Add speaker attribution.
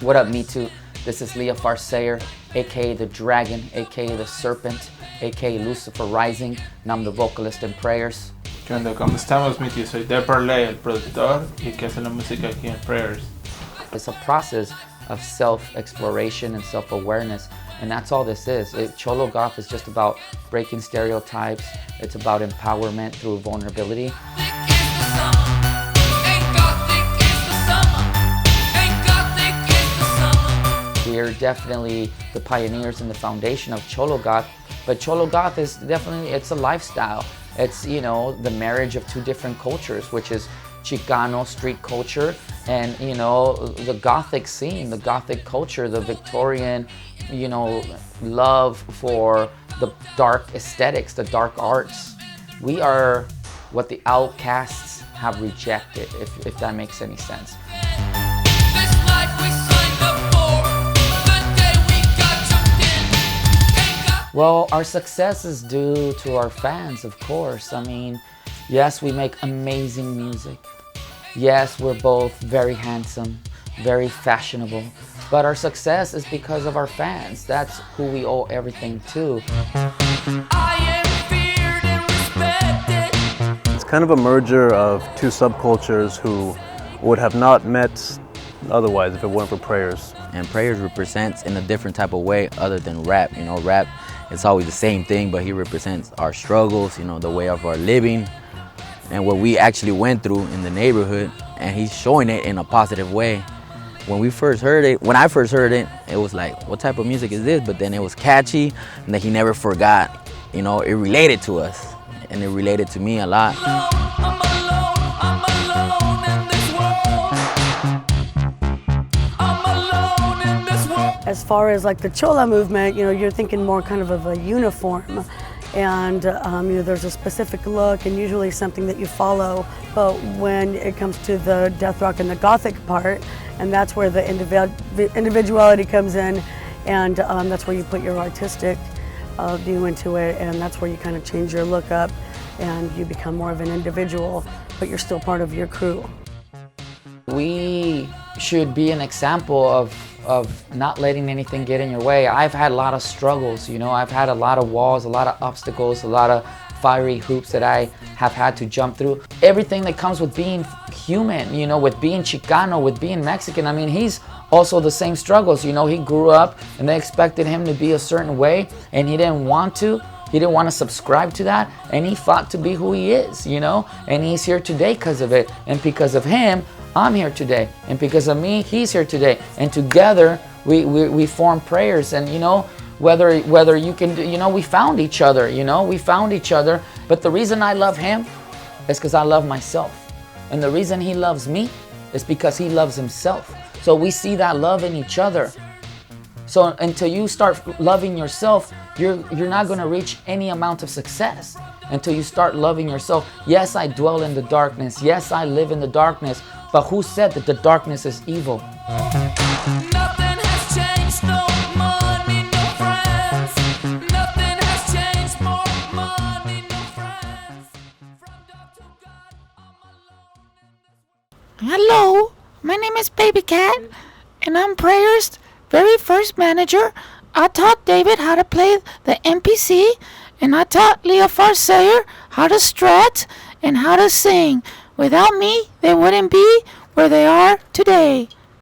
Speaker 1: What up, Mitu? This is Leah Farsayer, aka the Dragon, aka the Serpent, aka Lucifer Rising, and I'm the vocalist in Prayers.
Speaker 2: ¿Qué onda? ¿Cómo estamos, Mitu? Soy De Parley, el productor, y que hace la música aquí en Prayers.
Speaker 1: It's a process of self-exploration and self-awareness, and that's all this is. Cholo Goth is just about breaking stereotypes. It's about empowerment through vulnerability. We're definitely the pioneers and the foundation of Cholo Goth, but Cholo Goth is definitely, it's a lifestyle. It's, you know, the marriage of two different cultures, which is Chicano street culture and, you know, the Gothic scene, the Gothic culture, the Victorian, you know, love for the dark aesthetics, the dark arts. We are what the outcasts have rejected, if that makes any sense. Well, our success is due to our fans, of course. I mean, yes, we make amazing music. Yes, we're both very handsome, very fashionable. But our success is because of our fans. That's who we owe everything to.
Speaker 3: It's kind of a merger of two subcultures who would have not met otherwise if it weren't for Prayers.
Speaker 4: And Prayers represents in a different type of way other than rap. You know, rap, it's always the same thing, but he represents our struggles, you know, the way of our living and what we actually went through in the neighborhood, and he's showing it in a positive way. When I first heard it, it was like, what type of music is this? But then it was catchy, and that he never forgot. You know, it related to us, and it related to me a lot.
Speaker 5: As far as like the Chola movement, you know, you're thinking more kind of a uniform, and you know, there's a specific look and usually something that you follow. But when it comes to the death rock and the Gothic part, and that's where the individuality comes in, and that's where you put your artistic view into it, and that's where you kind of change your look up, and you become more of an individual, but you're still part of your crew.
Speaker 1: We should be an example of not letting anything get in your way. I've had a lot of struggles, you know, I've had a lot of walls, a lot of obstacles, a lot of fiery hoops that I have had to jump through. Everything that comes with being human, you know, with being Chicano, with being Mexican. I mean, he's also the same struggles, you know, he grew up and they expected him to be a certain way and he didn't want to. He didn't want to subscribe to that, and he fought to be who he is, you know, and he's here today because of it, and because of him, I'm here today, and because of me, he's here today, and together we form Prayers. And you know, whether you can, you know, we found each other, you know, but the reason I love him is because I love myself, and the reason he loves me is because he loves himself. So we see that love in each other. So until you start loving yourself, you're not going to reach any amount of success until you start loving yourself. Yes, I dwell in the darkness. Yes, I live in the darkness. But who said that the darkness is evil?
Speaker 6: Nothing has changed, no money, no friends. Nothing has changed, more money, no friends. From God to God, I'm alone.
Speaker 7: Hello, my name is Baby Cat, and I'm Prayers' very first manager. I taught David how to play the MPC, and I taught Leah Farsayer how to strut and how to sing. Without me, they wouldn't be where they are today.